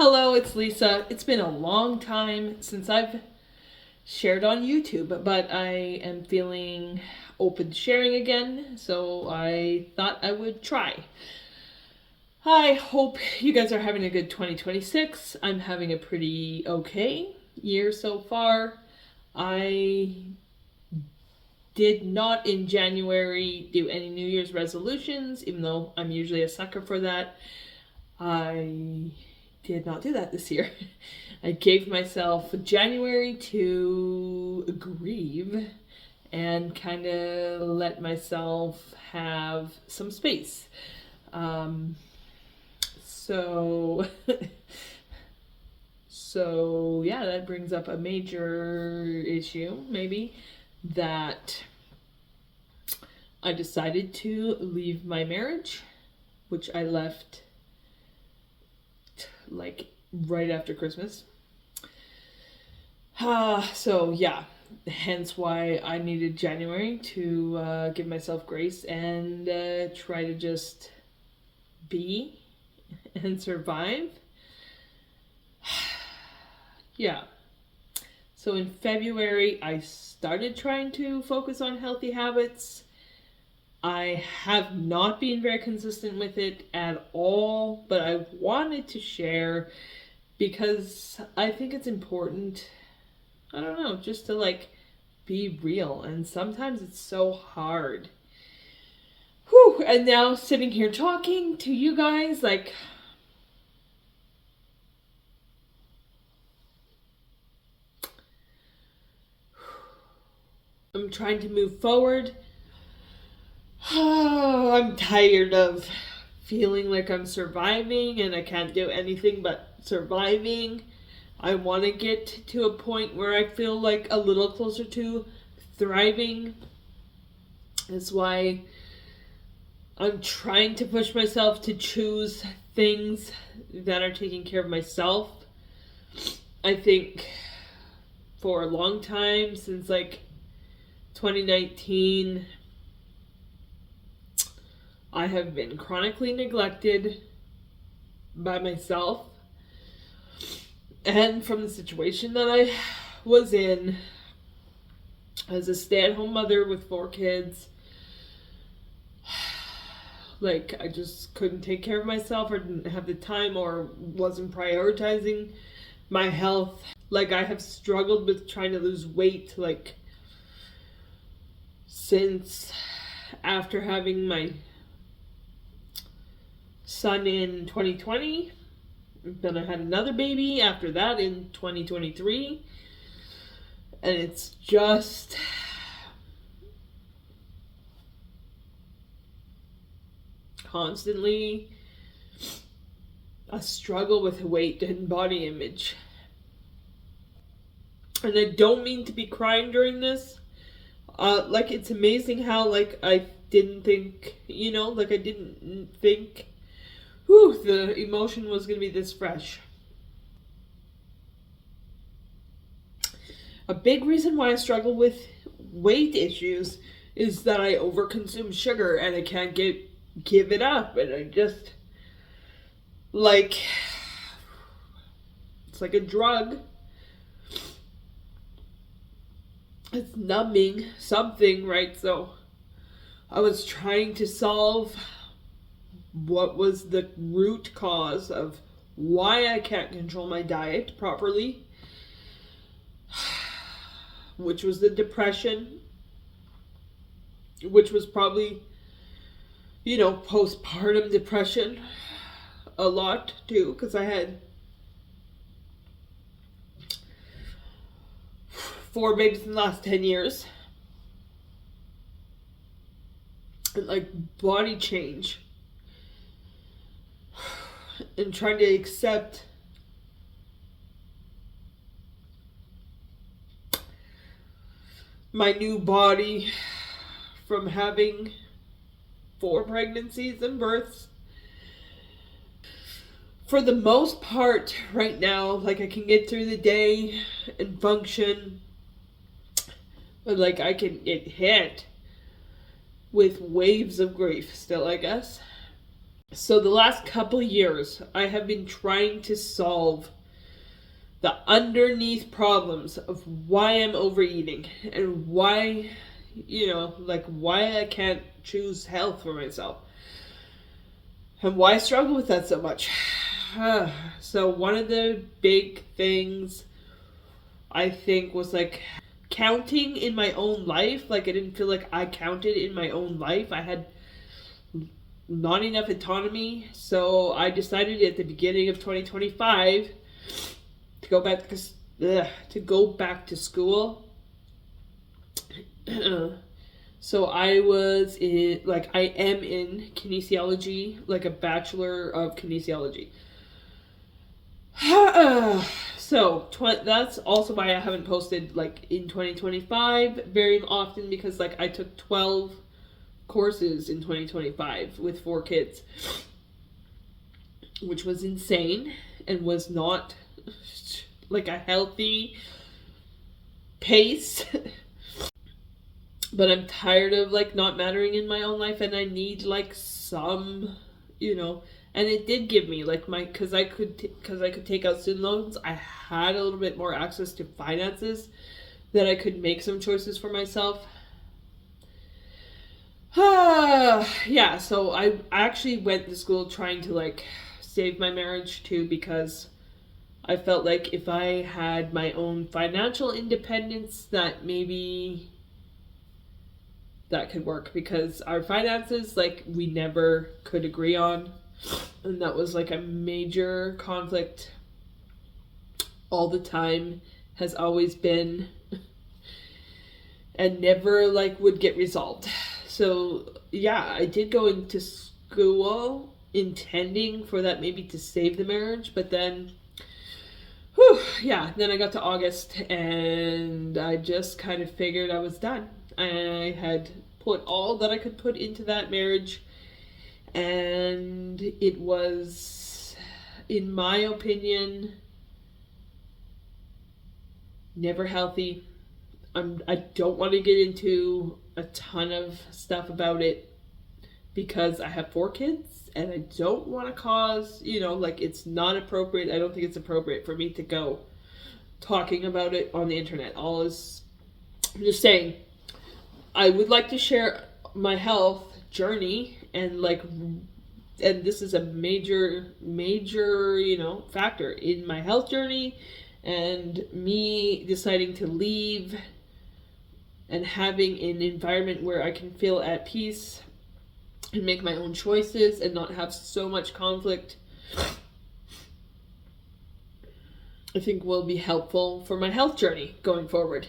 Hello, it's Lisa. It's been a long time since I've shared on YouTube, but I am feeling open to sharing again, so I thought I would try. I hope you guys are having a good 2026. I'm having a pretty okay year so far. I did not in January do any New Year's resolutions, even though I'm usually a sucker for that. I did not do that this year. I gave myself January to grieve and kind of let myself have some space. So, so yeah, that brings up a major issue, maybe, that I decided to leave my marriage, which I left like right after Christmas. So yeah, hence why I needed January to give myself grace and try to just be and survive. Yeah. So in February, I started trying to focus on healthy habits. I have not been very consistent with it at all, but I wanted to share because I think it's important, I don't know, just to be real. And sometimes it's so hard. Whew, and now sitting here talking to you guys, I'm trying to move forward. Oh, I'm tired of feeling like I'm surviving and I can't do anything but surviving. I want to get to a point where I feel like a little closer to thriving. That's why I'm trying to push myself to choose things that are taking care of myself. I think for a long time, since 2019, I have been chronically neglected by myself and from the situation that I was in as a stay-at-home mother with 4 kids. I just couldn't take care of myself, or didn't have the time, or wasn't prioritizing my health. I have struggled with trying to lose weight since after having my son in 2020. Then I had another baby after that in 2023. And it's just constantly a struggle with weight and body image. And I don't mean to be crying during this. It's amazing how, I didn't think, I didn't think, the emotion was going to be this fresh. A big reason why I struggle with weight issues is that I overconsume sugar and I can't give it up. And I just, it's like a drug. It's numbing something, right? So I was trying to solve what was the root cause of why I can't control my diet properly, which was the depression, which was probably, postpartum depression a lot too, because I had 4 babies in the last 10 years. And body change. And trying to accept my new body from having 4 pregnancies and births. For the most part, right now, I can get through the day and function. But I can get hit with waves of grief still, I guess. So the last couple years, I have been trying to solve the underneath problems of why I'm overeating and why, like why I can't choose health for myself and why I struggle with that so much. So one of the big things I think was like counting in my own life. Like I didn't feel like I counted in my own life. I had not enough autonomy. So I decided at the beginning of 2025 to go back to school. So I was in, like, I am in kinesiology, like a bachelor of kinesiology. So that's also why I haven't posted like in 2025 very often, because like I took 12 courses in 2025 with 4 kids, which was insane and was not like a healthy pace. But I'm tired of like not mattering in my own life, and I need like some, and it did give me like because I could take out student loans. I had a little bit more access to finances that I could make some choices for myself. Yeah, so I actually went to school trying to like save my marriage too, because I felt like if I had my own financial independence, that maybe that could work, because our finances, like, we never could agree on, and that was like a major conflict all the time, has always been, and never like would get resolved. So yeah, I did go into school intending for that maybe to save the marriage, but then then I got to August and I just kind of figured I was done. I had put all that I could put into that marriage, and it was, in my opinion, never healthy. I don't want to get into a ton of stuff about it because I have 4 kids and I don't want to cause, like, it's not appropriate. I don't think it's appropriate for me to go talking about it on the internet. I'm just saying, I would like to share my health journey, and this is a major factor in my health journey, and me deciding to leave and having an environment where I can feel at peace and make my own choices and not have so much conflict, I think will be helpful for my health journey going forward.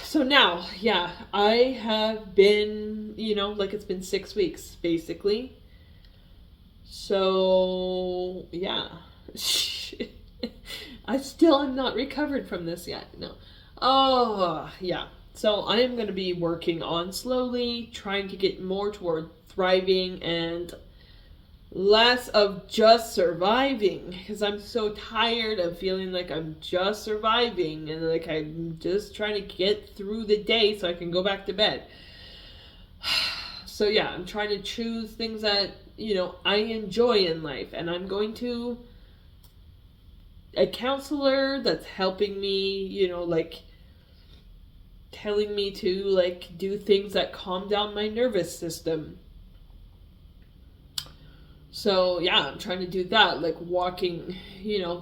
So now, yeah, I have been, like it's been 6 weeks, basically. So, yeah. I still am not recovered from this yet. No. Oh, yeah. So I am going to be working on slowly, trying to get more toward thriving and less of just surviving, because I'm so tired of feeling like I'm just surviving and like I'm just trying to get through the day so I can go back to bed. So yeah, I'm trying to choose things that, I enjoy in life, and I'm going to a counselor that's helping me, like telling me to like do things that calm down my nervous system. So yeah, I'm trying to do that, like walking,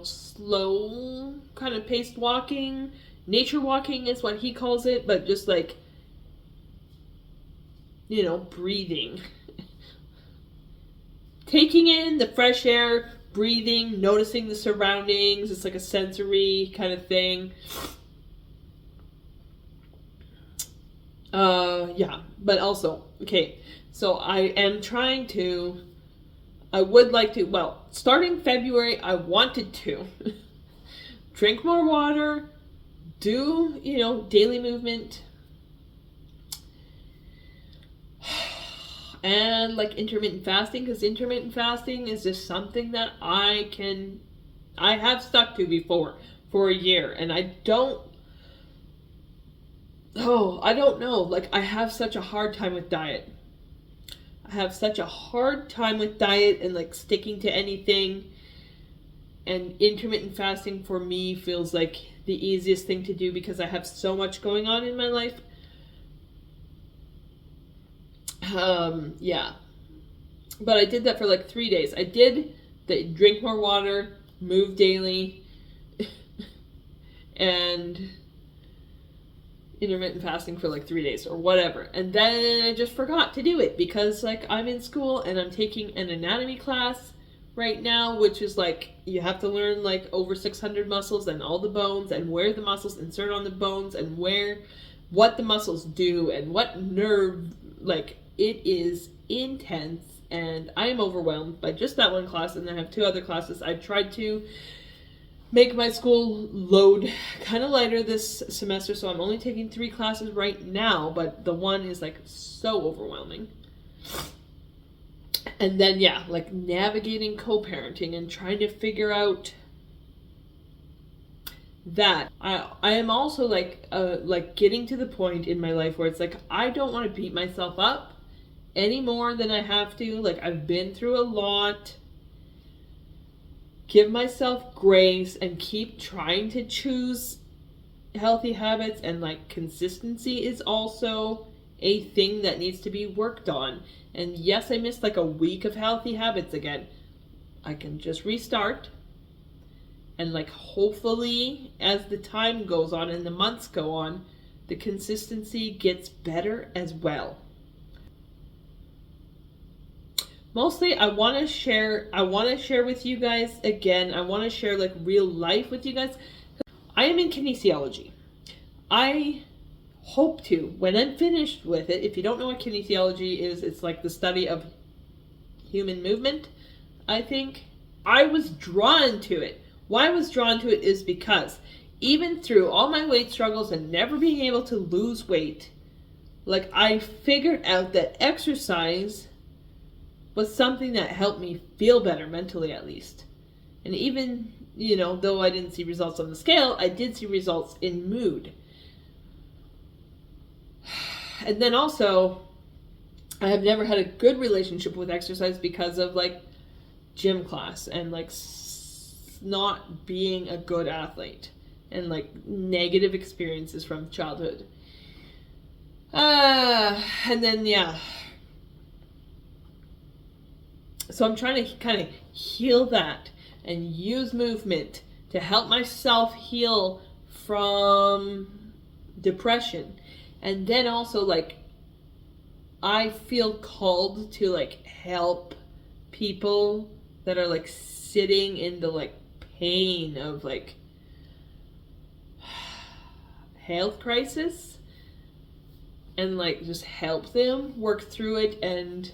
slow kind of paced walking. Nature walking is what he calls it, but just like, breathing. Taking in the fresh air, breathing, noticing the surroundings. It's like a sensory kind of thing. Yeah, but also, okay, so I would like to, starting February, I wanted to drink more water, do, daily movement, and like intermittent fasting, because intermittent fasting is just something that I have stuck to before for a year, and I don't know, like I have such a hard time with diet. I have such a hard time with diet and like sticking to anything. And intermittent fasting for me feels like the easiest thing to do because I have so much going on in my life. Yeah. But I did that for like 3 days. I did the drink more water, move daily, and intermittent fasting for like 3 days or whatever. And then I just forgot to do it because like I'm in school and I'm taking an anatomy class right now, which is like you have to learn like over 600 muscles and all the bones and where the muscles insert on the bones and what the muscles do and what nerve, like it is intense. And I am overwhelmed by just that one class, and then I have 2 other classes. I tried to make my school load kind of lighter this semester, so I'm only taking 3 classes right now, but the one is like so overwhelming. And then yeah, like navigating co-parenting and trying to figure out that. I am also like getting to the point in my life where it's like I don't want to beat myself up any more than I have to. Like I've been through a lot. Give myself grace and keep trying to choose healthy habits, and like consistency is also a thing that needs to be worked on. And yes, I missed like a week of healthy habits again. I can just restart. And like hopefully as the time goes on and the months go on, the consistency gets better as well. Mostly I want to share with you guys again. I want to share like real life with you guys. I am in kinesiology. I hope to, when I'm finished with it, if you don't know what kinesiology is, it's like the study of human movement, I think. I was drawn to it. Why I was drawn to it is because even through all my weight struggles and never being able to lose weight, like I figured out that exercise was something that helped me feel better mentally, at least. And even, though I didn't see results on the scale, I did see results in mood. And then also, I have never had a good relationship with exercise because of like gym class and like not being a good athlete and like negative experiences from childhood. And then yeah. So I'm trying to kind of heal that and use movement to help myself heal from depression. And then also like I feel called to like help people that are like sitting in the like pain of like health crisis, and like just help them work through it and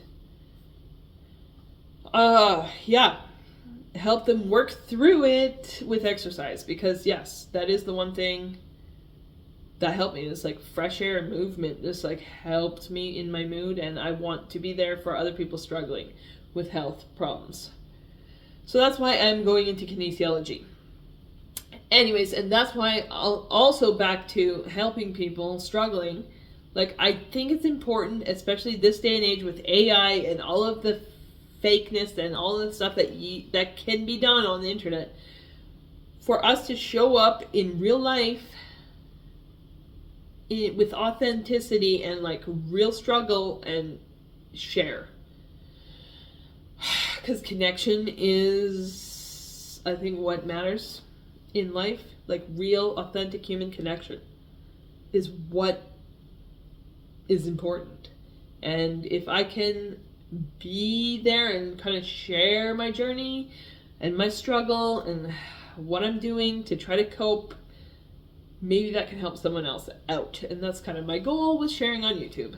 help them work through it with exercise, because yes, that is the one thing that helped me. It's like fresh air and movement just like helped me in my mood, and I want to be there for other people struggling with health problems. So that's why I'm going into kinesiology. Anyways, and that's why I'll also back to helping people struggling. Like I think it's important, especially this day and age with AI and all of the fakeness and all the stuff that can be done on the internet, for us to show up in real life with authenticity and like real struggle and share. Because connection is, I think, what matters in life. Like real, authentic human connection is what is important. And if I can be there and kind of share my journey and my struggle and what I'm doing to try to cope, maybe that can help someone else out. And that's kind of my goal with sharing on YouTube.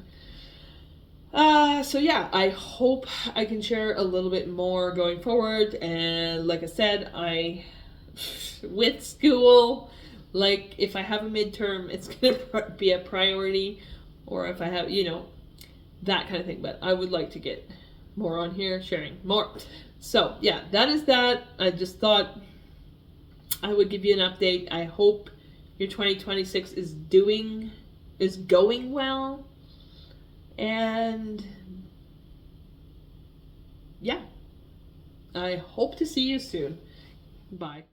So yeah, I hope I can share a little bit more going forward. And like I said, with school, like if I have a midterm, it's going to be a priority, or if I have, that kind of thing. But I would like to get more on here, sharing more. So yeah, that is that. I just thought I would give you an update. I hope your 2026 is going well. And yeah, I hope to see you soon. Bye.